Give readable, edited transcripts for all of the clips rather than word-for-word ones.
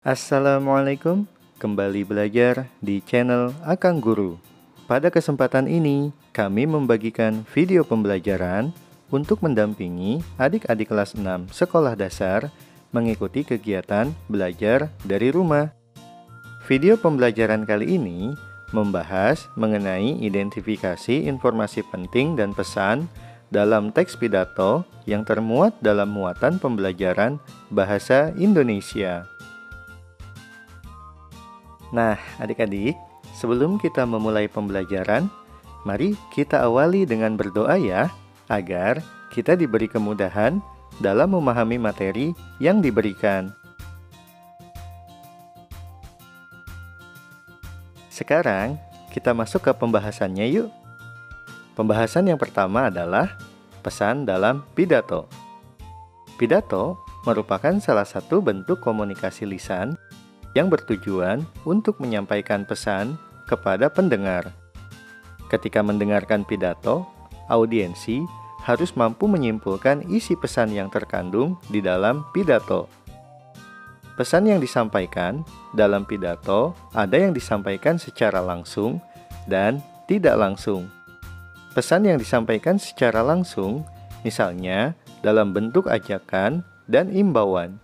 Assalamualaikum, kembali belajar di channel Akang Guru. Pada kesempatan ini, kami membagikan video pembelajaran untuk mendampingi adik-adik kelas 6 sekolah dasar mengikuti kegiatan belajar dari rumah. Video pembelajaran kali ini membahas mengenai identifikasi informasi penting dan pesan dalam teks pidato yang termuat dalam muatan pembelajaran bahasa Indonesia. Nah, adik-adik, sebelum kita memulai pembelajaran, mari kita awali dengan berdoa ya, agar kita diberi kemudahan dalam memahami materi yang diberikan. Sekarang, kita masuk ke pembahasannya yuk. Pembahasan yang pertama adalah pesan dalam pidato. Pidato merupakan salah satu bentuk komunikasi lisan yang bertujuan untuk menyampaikan pesan kepada pendengar. Ketika mendengarkan pidato, audiensi harus mampu menyimpulkan isi pesan yang terkandung di dalam pidato. Pesan yang disampaikan dalam pidato ada yang disampaikan secara langsung dan tidak langsung. Pesan yang disampaikan secara langsung, misalnya dalam bentuk ajakan dan imbauan.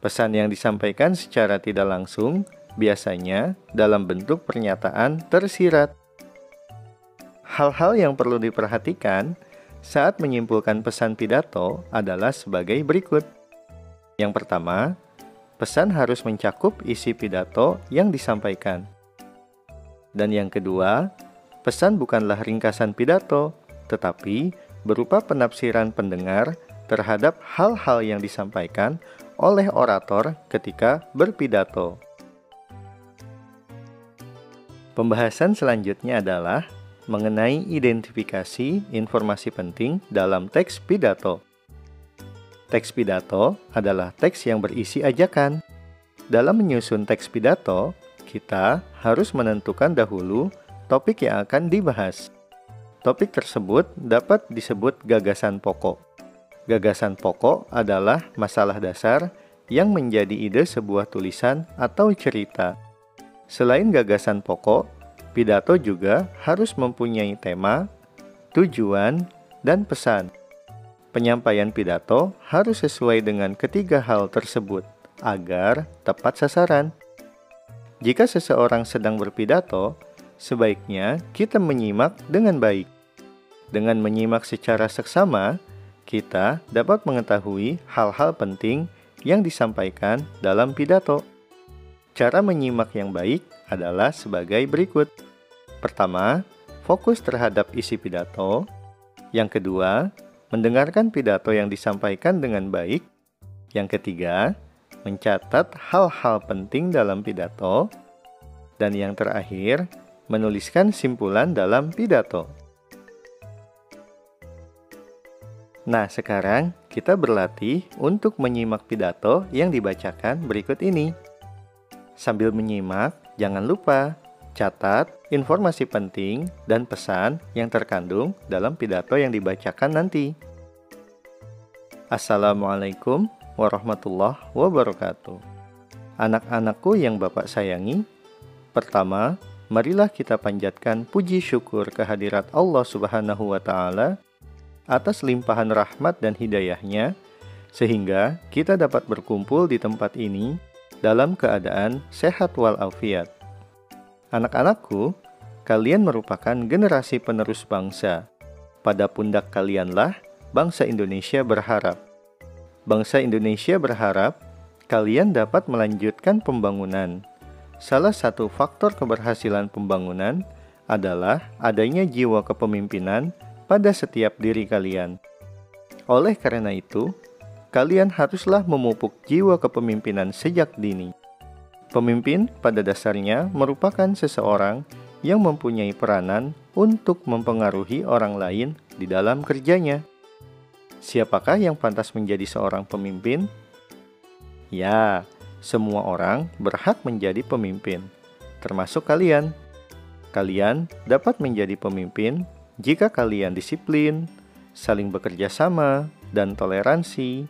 Pesan yang disampaikan secara tidak langsung biasanya dalam bentuk pernyataan tersirat. Hal-hal yang perlu diperhatikan saat menyimpulkan pesan pidato adalah sebagai berikut. Yang pertama, pesan harus mencakup isi pidato yang disampaikan. Dan yang kedua, pesan bukanlah ringkasan pidato, tetapi berupa penafsiran pendengar terhadap hal-hal yang disampaikan oleh orator ketika berpidato. Pembahasan selanjutnya adalah mengenai identifikasi informasi penting dalam teks pidato. Teks pidato adalah teks yang berisi ajakan. Dalam menyusun teks pidato, kita harus menentukan dahulu topik yang akan dibahas. Topik tersebut dapat disebut gagasan pokok. Gagasan pokok adalah masalah dasar yang menjadi ide sebuah tulisan atau cerita. Selain gagasan pokok, pidato juga harus mempunyai tema, tujuan, dan pesan. Penyampaian pidato harus sesuai dengan ketiga hal tersebut agar tepat sasaran. Jika seseorang sedang berpidato, sebaiknya kita menyimak dengan baik. Dengan menyimak secara seksama, kita dapat mengetahui hal-hal penting yang disampaikan dalam pidato. Cara menyimak yang baik adalah sebagai berikut. Pertama, fokus terhadap isi pidato. Yang kedua, mendengarkan pidato yang disampaikan dengan baik. Yang ketiga, mencatat hal-hal penting dalam pidato. Dan yang terakhir, menuliskan simpulan dalam pidato. Nah, sekarang kita berlatih untuk menyimak pidato yang dibacakan berikut ini. Sambil menyimak, jangan lupa catat informasi penting dan pesan yang terkandung dalam pidato yang dibacakan nanti. Assalamualaikum warahmatullahi wabarakatuh. Anak-anakku yang Bapak sayangi, pertama, marilah kita panjatkan puji syukur kehadirat Allah Subhanahu wa Ta'ala atas limpahan rahmat dan hidayahnya, sehingga kita dapat berkumpul di tempat ini dalam keadaan sehat walafiat. Anak-anakku, kalian merupakan generasi penerus bangsa. Pada pundak kalianlah bangsa Indonesia berharap. Bangsa Indonesia berharap kalian dapat melanjutkan pembangunan. Salah satu faktor keberhasilan pembangunan adalah adanya jiwa kepemimpinan pada setiap diri kalian. Oleh karena itu, kalian haruslah memupuk jiwa kepemimpinan sejak dini. Pemimpin pada dasarnya merupakan seseorang yang mempunyai peranan untuk mempengaruhi orang lain di dalam kerjanya. Siapakah yang pantas menjadi seorang pemimpin? Ya, semua orang berhak menjadi pemimpin, termasuk kalian. Kalian dapat menjadi pemimpin jika kalian disiplin, saling bekerja sama, dan toleransi,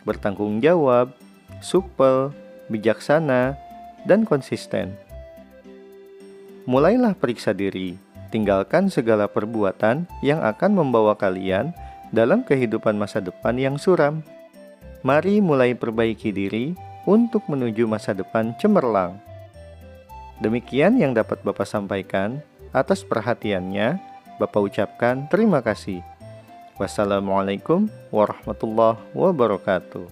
bertanggung jawab, supel, bijaksana, dan konsisten. Mulailah periksa diri, tinggalkan segala perbuatan yang akan membawa kalian dalam kehidupan masa depan yang suram. Mari mulai perbaiki diri untuk menuju masa depan cemerlang. Demikian yang dapat Bapak sampaikan. Atas perhatiannya, Bapak ucapkan terima kasih. Wassalamualaikum warahmatullahi wabarakatuh.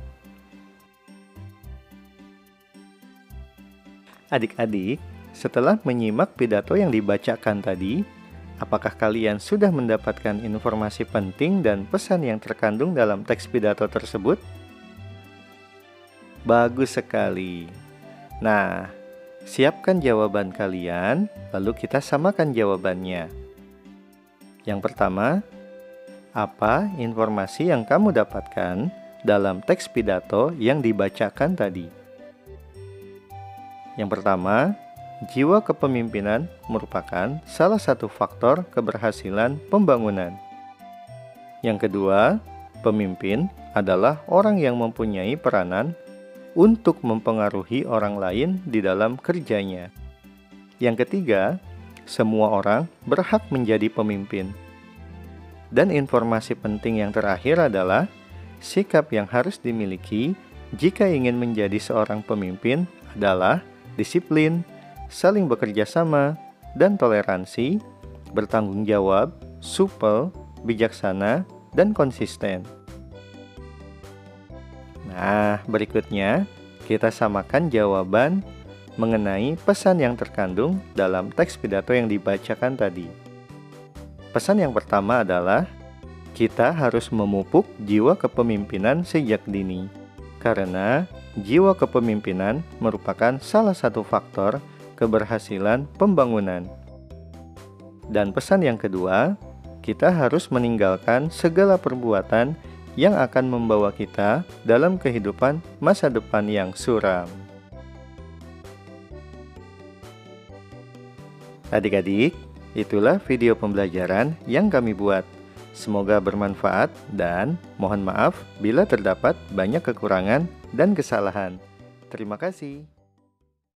Adik-adik, setelah menyimak pidato yang dibacakan tadi, apakah kalian sudah mendapatkan informasi penting dan pesan yang terkandung dalam teks pidato tersebut? Bagus sekali. Nah, siapkan jawaban kalian, lalu kita samakan jawabannya. Yang pertama, apa informasi yang kamu dapatkan dalam teks pidato yang dibacakan tadi? Yang pertama, jiwa kepemimpinan merupakan salah satu faktor keberhasilan pembangunan. Yang kedua, pemimpin adalah orang yang mempunyai peranan untuk mempengaruhi orang lain di dalam kerjanya. Yang ketiga, semua orang berhak menjadi pemimpin. Dan informasi penting yang terakhir adalah sikap yang harus dimiliki jika ingin menjadi seorang pemimpin adalah disiplin, saling bekerja sama, dan toleransi, bertanggung jawab, supel, bijaksana, dan konsisten. Nah, berikutnya kita samakan jawaban mengenai pesan yang terkandung dalam teks pidato yang dibacakan tadi. Pesan yang pertama adalah kita harus memupuk jiwa kepemimpinan sejak dini, karena jiwa kepemimpinan merupakan salah satu faktor keberhasilan pembangunan. Dan pesan yang kedua, kita harus meninggalkan segala perbuatan yang akan membawa kita dalam kehidupan masa depan yang suram. Adik-adik, itulah video pembelajaran yang kami buat. Semoga bermanfaat dan mohon maaf bila terdapat banyak kekurangan dan kesalahan. Terima kasih.